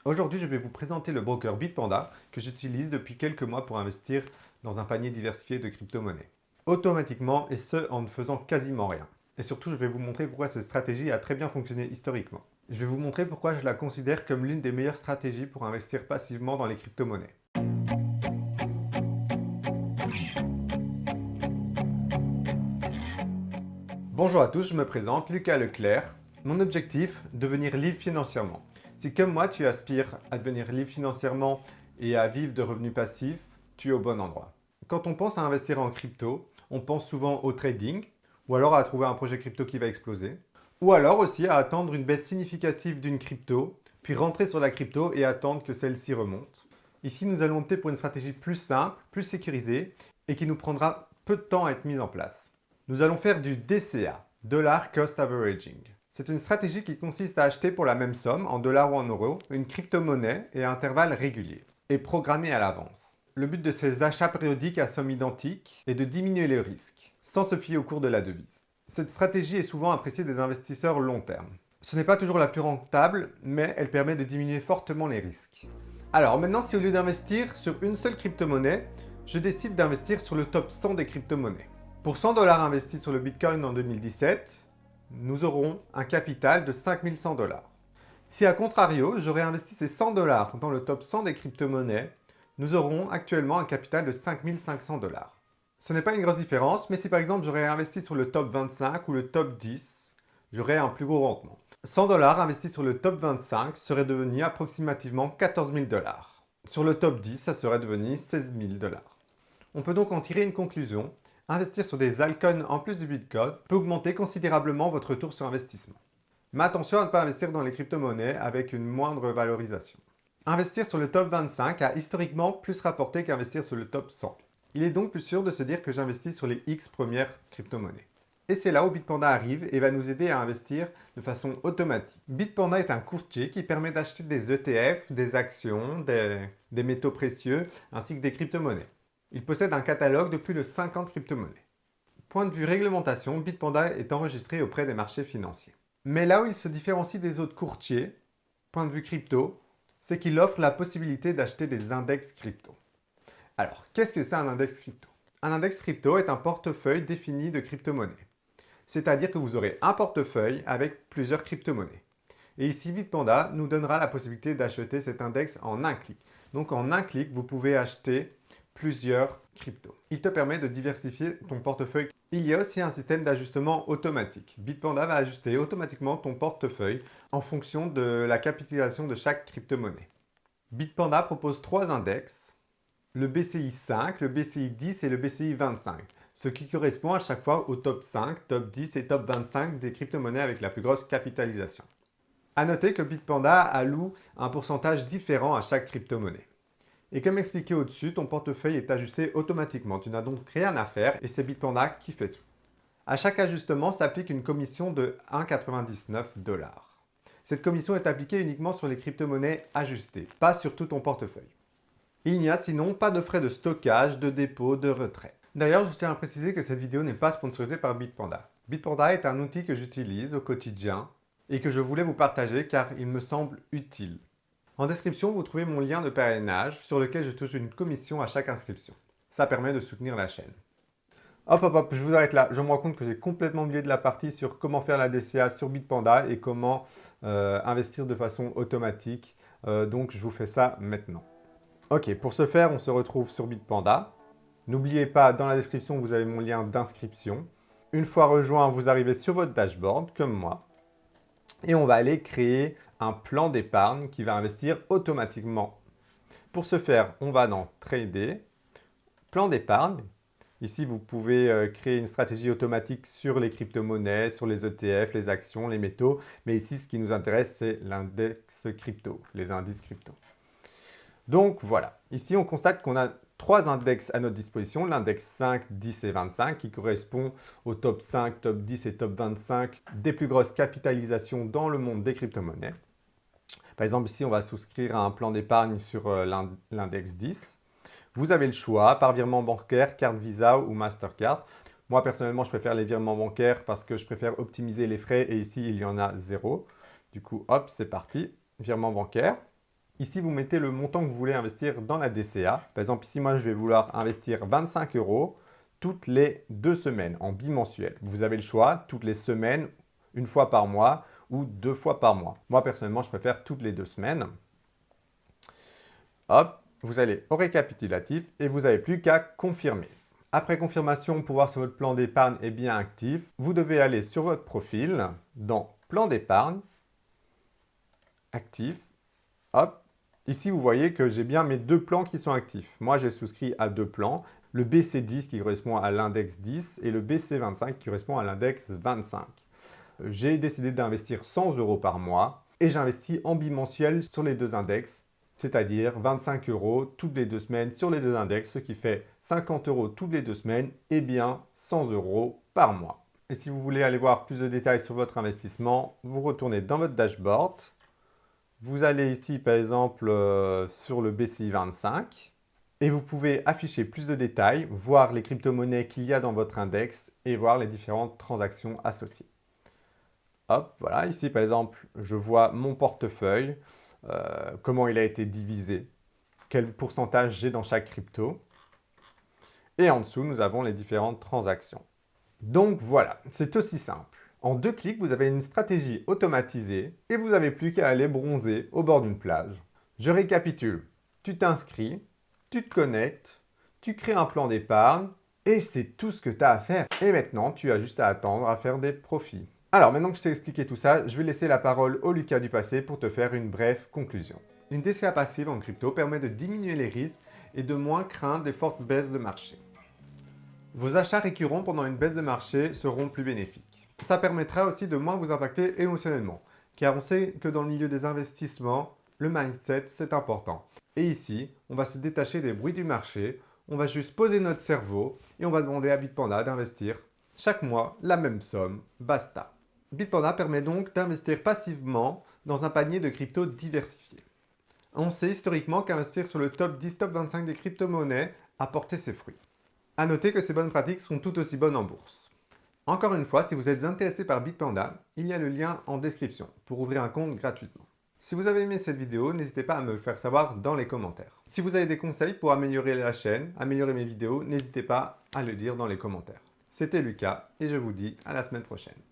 Aujourd'hui, je vais vous présenter le broker Bitpanda que j'utilise depuis quelques mois pour investir dans un panier diversifié de crypto-monnaies. Automatiquement et ce, en ne faisant quasiment rien. Et surtout, je vais vous montrer pourquoi cette stratégie a très bien fonctionné historiquement. Je vais vous montrer pourquoi je la considère comme l'une des meilleures stratégies pour investir passivement dans les crypto-monnaies. Bonjour à tous, je me présente, Lucas Leclerc. Mon objectif, devenir libre financièrement. Si comme moi, tu aspires à devenir libre financièrement et à vivre de revenus passifs, tu es au bon endroit. Quand on pense à investir en crypto, on pense souvent au trading, ou alors à trouver un projet crypto qui va exploser, ou alors aussi à attendre une baisse significative d'une crypto, puis rentrer sur la crypto et attendre que celle-ci remonte. Ici, nous allons opter pour une stratégie plus simple, plus sécurisée, et qui nous prendra peu de temps à être mise en place. Nous allons faire du DCA, Dollar Cost Averaging. C'est une stratégie qui consiste à acheter pour la même somme, en dollars ou en euros, une crypto-monnaie et à intervalles réguliers, et programmée à l'avance. Le but de ces achats périodiques à somme identique est de diminuer le risque, sans se fier au cours de la devise. Cette stratégie est souvent appréciée des investisseurs long terme. Ce n'est pas toujours la plus rentable, mais elle permet de diminuer fortement les risques. Alors maintenant, si au lieu d'investir sur une seule crypto-monnaie, je décide d'investir sur le top 100 des crypto-monnaies. Pour 100 $ investis sur le Bitcoin en 2017, nous aurons un capital de 5100 $. Si à contrario, j'aurais investi ces 100 $ dans le top 100 des crypto-monnaies, nous aurons actuellement un capital de 5500 $. Ce n'est pas une grosse différence, mais si par exemple j'aurais investi sur le top 25 ou le top 10, j'aurais un plus gros rendement. 100 $ investis sur le top 25 serait devenu approximativement 14 000 $. Sur le top 10, ça serait devenu 16 000 $. On peut donc en tirer une conclusion. Investir sur des altcoins en plus du Bitcoin peut augmenter considérablement votre retour sur investissement. Mais attention à ne pas investir dans les crypto-monnaies avec une moindre valorisation. Investir sur le top 25 a historiquement plus rapporté qu'investir sur le top 100. Il est donc plus sûr de se dire que j'investis sur les X premières crypto-monnaies. Et c'est là où Bitpanda arrive et va nous aider à investir de façon automatique. Bitpanda est un courtier qui permet d'acheter des ETF, des actions, des métaux précieux ainsi que des crypto-monnaies. Il possède un catalogue de plus de 50 crypto-monnaies. Point de vue réglementation, Bitpanda est enregistré auprès des marchés financiers. Mais là où il se différencie des autres courtiers, point de vue crypto, c'est qu'il offre la possibilité d'acheter des index crypto. Alors, qu'est-ce que c'est un index crypto? Un index crypto est un portefeuille défini de crypto-monnaies. C'est-à-dire que vous aurez un portefeuille avec plusieurs crypto-monnaies. Et ici, Bitpanda nous donnera la possibilité d'acheter cet index en un clic. Donc en un clic, vous pouvez acheter plusieurs cryptos. Il te permet de diversifier ton portefeuille. Il y a aussi un système d'ajustement automatique. Bitpanda va ajuster automatiquement ton portefeuille en fonction de la capitalisation de chaque crypto-monnaie. Bitpanda propose 3 index, le BCI 5, le BCI 10 et le BCI 25, ce qui correspond à chaque fois au top 5, top 10 et top 25 des crypto-monnaies avec la plus grosse capitalisation. A noter que Bitpanda alloue un pourcentage différent à chaque crypto-monnaie. Et comme expliqué au-dessus, ton portefeuille est ajusté automatiquement. Tu n'as donc rien à faire et c'est Bitpanda qui fait tout. À chaque ajustement s'applique une commission de 1,99 $. Cette commission est appliquée uniquement sur les crypto-monnaies ajustées, pas sur tout ton portefeuille. Il n'y a sinon pas de frais de stockage, de dépôt, de retrait. D'ailleurs, je tiens à préciser que cette vidéo n'est pas sponsorisée par Bitpanda. Bitpanda est un outil que j'utilise au quotidien et que je voulais vous partager car il me semble utile. En description, vous trouvez mon lien de parrainage sur lequel je touche une commission à chaque inscription. Ça permet de soutenir la chaîne. Hop, hop, hop, je vous arrête là. Je me rends compte que j'ai complètement oublié de la partie sur comment faire la DCA sur Bitpanda et comment investir de façon automatique. Donc, je vous fais ça maintenant. Ok, pour ce faire, on se retrouve sur Bitpanda. N'oubliez pas, dans la description, vous avez mon lien d'inscription. Une fois rejoint, vous arrivez sur votre dashboard, comme moi. Et on va aller créer un plan d'épargne qui va investir automatiquement. Pour ce faire, on va dans Trader, plan d'épargne. Ici, vous pouvez créer une stratégie automatique sur les crypto-monnaies, sur les ETF, les actions, les métaux. Mais ici, ce qui nous intéresse, c'est l'index crypto, les indices crypto. Donc voilà, ici on constate qu'on a 3 index à notre disposition, l'index 5, 10 et 25 qui correspond au top 5, top 10 et top 25 des plus grosses capitalisations dans le monde des crypto-monnaies. Par exemple, ici on va souscrire à un plan d'épargne sur l'index 10. Vous avez le choix par virement bancaire, carte Visa ou Mastercard. Moi personnellement, je préfère les virements bancaires parce que je préfère optimiser les frais et ici il y en a 0. Du coup, hop, c'est parti, virement bancaire. Ici, vous mettez le montant que vous voulez investir dans la DCA. Par exemple, ici, moi, je vais vouloir investir 25 € toutes les 2 semaines en bimensuel. Vous avez le choix, toutes les semaines, une fois par mois ou 2 fois par mois. Moi, personnellement, je préfère toutes les 2 semaines. Hop, vous allez au récapitulatif et vous n'avez plus qu'à confirmer. Après confirmation, pour voir si votre plan d'épargne est bien actif, vous devez aller sur votre profil, dans Plan d'épargne, actif, hop. Ici, vous voyez que j'ai bien mes 2 plans qui sont actifs. Moi, j'ai souscrit à 2 plans, le BC10 qui correspond à l'index 10 et le BC25 qui correspond à l'index 25. J'ai décidé d'investir 100 € par mois et j'investis en bimensuel sur les 2 index, c'est-à-dire 25 € toutes les 2 semaines sur les 2 index, ce qui fait 50 € toutes les 2 semaines et bien 100 € par mois. Et si vous voulez aller voir plus de détails sur votre investissement, vous retournez dans votre dashboard. Vous allez ici, par exemple, sur le BCI 25 et vous pouvez afficher plus de détails, voir les crypto-monnaies qu'il y a dans votre index et voir les différentes transactions associées. Hop, voilà, ici, par exemple, je vois mon portefeuille, comment il a été divisé, quel pourcentage j'ai dans chaque crypto. Et en dessous, nous avons les différentes transactions. Donc voilà, c'est aussi simple. En 2 clics, vous avez une stratégie automatisée et vous n'avez plus qu'à aller bronzer au bord d'une plage. Je récapitule. Tu t'inscris, tu te connectes, tu crées un plan d'épargne et c'est tout ce que tu as à faire. Et maintenant, tu as juste à attendre à faire des profits. Alors maintenant que je t'ai expliqué tout ça, je vais laisser la parole au Lucas du passé pour te faire une brève conclusion. Une DCA passive en crypto permet de diminuer les risques et de moins craindre les fortes baisses de marché. Vos achats récurrents pendant une baisse de marché seront plus bénéfiques. Ça permettra aussi de moins vous impacter émotionnellement, car on sait que dans le milieu des investissements, le mindset c'est important. Et ici, on va se détacher des bruits du marché, on va juste poser notre cerveau et on va demander à Bitpanda d'investir chaque mois la même somme, basta. Bitpanda permet donc d'investir passivement dans un panier de crypto diversifié. On sait historiquement qu'investir sur le top 10, top 25 des crypto-monnaies a porté ses fruits. A noter que ces bonnes pratiques sont tout aussi bonnes en bourse. Encore une fois, si vous êtes intéressé par Bitpanda, il y a le lien en description pour ouvrir un compte gratuitement. Si vous avez aimé cette vidéo, n'hésitez pas à me le faire savoir dans les commentaires. Si vous avez des conseils pour améliorer la chaîne, améliorer mes vidéos, n'hésitez pas à le dire dans les commentaires. C'était Lucas et je vous dis à la semaine prochaine.